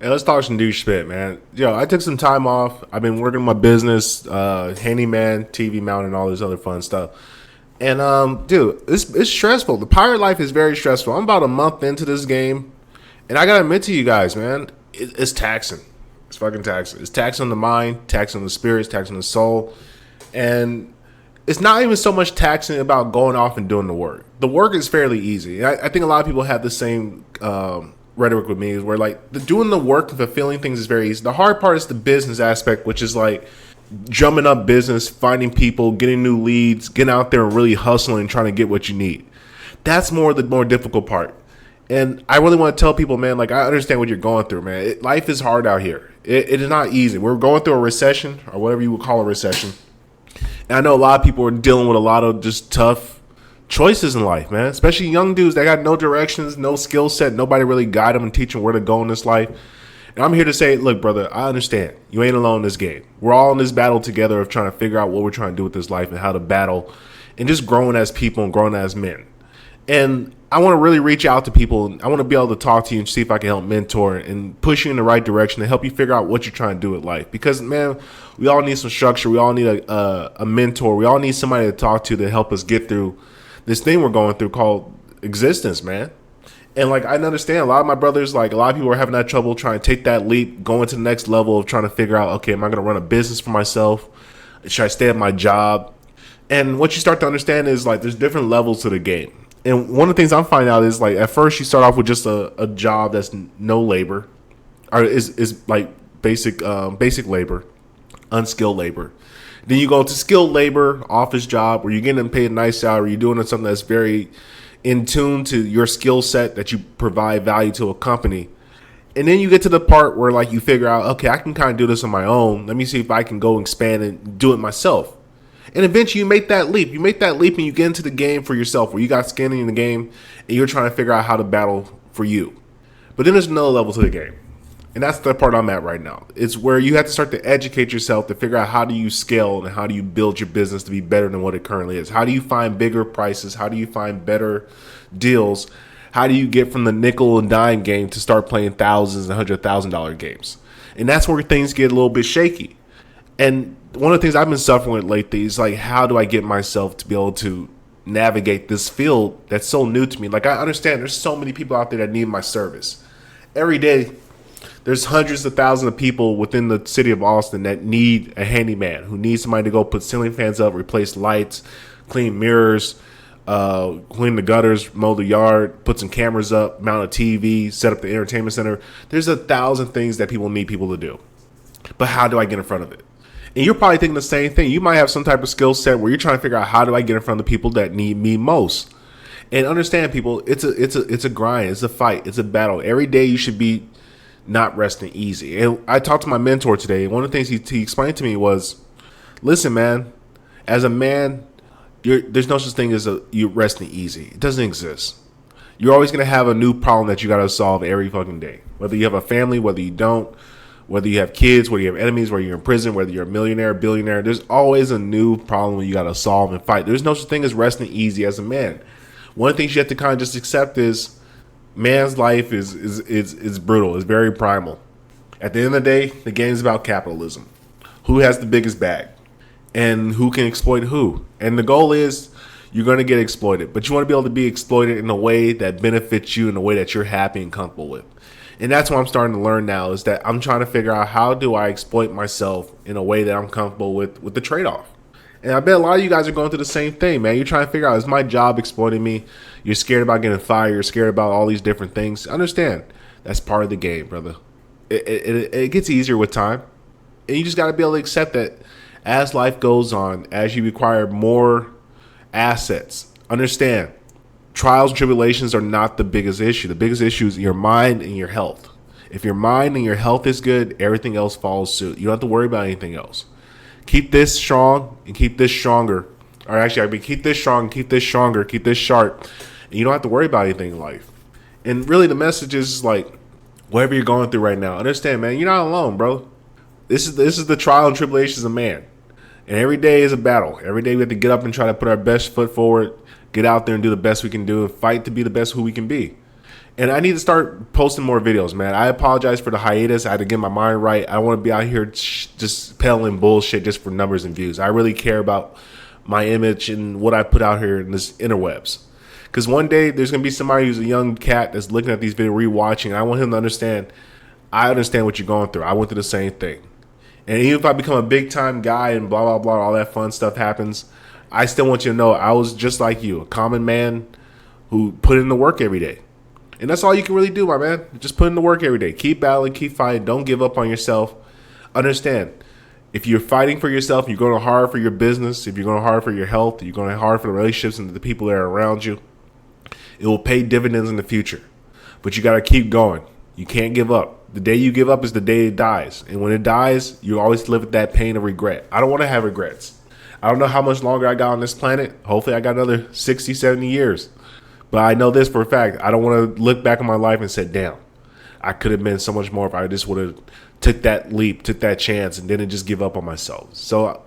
Hey, let's talk some douche spit, man. Yo, I took some time off. I've been working on my business, handyman, TV mount, and all this other fun stuff. And dude, it's stressful. The pirate life is very stressful. I'm about a month into this game, and I gotta admit to you guys, man, it's taxing. It's fucking taxing. It's taxing on the mind, taxing on the spirits, taxing on the soul, and it's not even so much taxing about going off and doing the work. The work is fairly easy. I think a lot of people have the same rhetoric with me, is where like doing the work and fulfilling things is very easy. The hard part is the business aspect, which is like drumming up business, finding people, getting new leads, getting out there and really hustling and trying to get what you need. That's the more difficult part. And I really want to tell people, man, like I understand what you're going through, man. Life is hard out here. It is not easy. We're going through a recession, or whatever you would call a recession. And I know a lot of people are dealing with a lot of just tough choices in life, man. Especially young dudes that got no directions, no skill set, nobody really guide them and teach them where to go in this life. And I'm here to say, look, brother, I understand. You ain't alone in this game. We're all in this battle together of trying to figure out what we're trying to do with this life and how to battle and just growing as people and growing as men. And I want to really reach out to people. I want to be able to talk to you and see if I can help mentor and push you in the right direction to help you figure out what you're trying to do with life. Because, man, we all need some structure. We all need a mentor. We all need somebody to talk to help us get through this thing we're going through called existence, man. And, like, I understand a lot of my brothers, like, a lot of people are having that trouble trying to take that leap, going to the next level of trying to figure out, okay, am I going to run a business for myself? Should I stay at my job? And what you start to understand is, like, there's different levels to the game. And one of the things I'm finding out is, like, at first you start off with just a job that's no labor, or is like basic labor, unskilled labor. Then you go to skilled labor, office job, where you're getting paid a nice salary. You're doing something that's very in tune to your skill set, that you provide value to a company. And then you get to the part where, like, you figure out, okay, I can kind of do this on my own. Let me see if I can go expand and do it myself. And eventually you make that leap. You make that leap and you get into the game for yourself, where you got skin in the game and you're trying to figure out how to battle for you. But then there's another level to the game. And that's the part I'm at right now. It's where you have to start to educate yourself to figure out how do you scale and how do you build your business to be better than what it currently is. How do you find bigger prices? How do you find better deals? How do you get from the nickel and dime game to start playing thousands and $100,000 games? And that's where things get a little bit shaky. And one of the things I've been suffering with lately is, like, how do I get myself to be able to navigate this field that's so new to me? Like, I understand there's so many people out there that need my service. Every day, there's hundreds of thousands of people within the city of Austin that need a handyman, who needs somebody to go put ceiling fans up, replace lights, clean mirrors, clean the gutters, mow the yard, put some cameras up, mount a TV, set up the entertainment center. There's 1,000 things that people need people to do. But how do I get in front of it? And you're probably thinking the same thing. You might have some type of skill set where you're trying to figure out, how do I get in front of the people that need me most? And understand, people, it's a grind, it's a fight, it's a battle. Every day you should be not resting easy. And I talked to my mentor today, and one of the things he explained to me was, listen, man, as a man, there's no such thing as you resting easy. It doesn't exist. You're always going to have a new problem that you got to solve every fucking day. Whether you have a family, whether you don't, whether you have kids, whether you have enemies, whether you're in prison, whether you're a millionaire, billionaire, there's always a new problem you got to solve and fight. There's no such thing as resting easy as a man. One of the things you have to kind of just accept is, man's life is brutal. It's very primal. At the end of the day, the game is about capitalism. Who has the biggest bag? And who can exploit who? And the goal is, you're going to get exploited. But you want to be able to be exploited in a way that benefits you, in a way that you're happy and comfortable with. And that's what I'm starting to learn now, is that I'm trying to figure out, how do I exploit myself in a way that I'm comfortable with the trade-off. And I bet a lot of you guys are going through the same thing, man. You're trying to figure out, is my job exploiting me? You're scared about getting fired. You're scared about all these different things. Understand, that's part of the game, brother. It gets easier with time. And you just got to be able to accept that as life goes on, as you acquire more assets. Understand, trials and tribulations are not the biggest issue. The biggest issue is your mind and your health. If your mind and your health is good, everything else follows suit. You don't have to worry about anything else. Keep this strong and keep this stronger. Or actually, keep this strong, keep this stronger, keep this sharp. And you don't have to worry about anything in life. And really, the message is, like, whatever you're going through right now, understand, man, you're not alone, bro. This is the trial and tribulations of man. And every day is a battle. Every day we have to get up and try to put our best foot forward, get out there and do the best we can do, and fight to be the best who we can be. And I need to start posting more videos, man. I apologize for the hiatus. I had to get my mind right. I don't want to be out here just peddling bullshit just for numbers and views. I really care about my image and what I put out here in this interwebs. Because one day there's going to be somebody who's a young cat that's looking at these videos, rewatching, and I want him to understand, I understand what you're going through. I went through the same thing. And even if I become a big time guy and blah, blah, blah, all that fun stuff happens, I still want you to know I was just like you, a common man who put in the work every day. And that's all you can really do, my man. Just put in the work every day. Keep battling, keep fighting. Don't give up on yourself. Understand, if you're fighting for yourself, you're going hard for your business, if you're going hard for your health, you're going hard for the relationships and the people that are around you, it will pay dividends in the future. But you got to keep going. You can't give up. The day you give up is the day it dies. And when it dies, you always live with that pain of regret. I don't want to have regrets. I don't know how much longer I got on this planet. Hopefully I got another 60, 70 years. But I know this for a fact. I don't want to look back on my life and say, damn, I could have been so much more if I just would have took that leap, took that chance, and didn't just give up on myself. So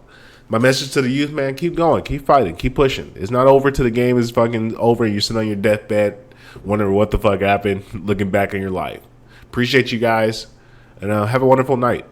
my message to the youth, man, keep going, keep fighting, keep pushing. It's not over till the game is fucking over and you're sitting on your deathbed wondering what the fuck happened, looking back on your life. Appreciate you guys, and have a wonderful night.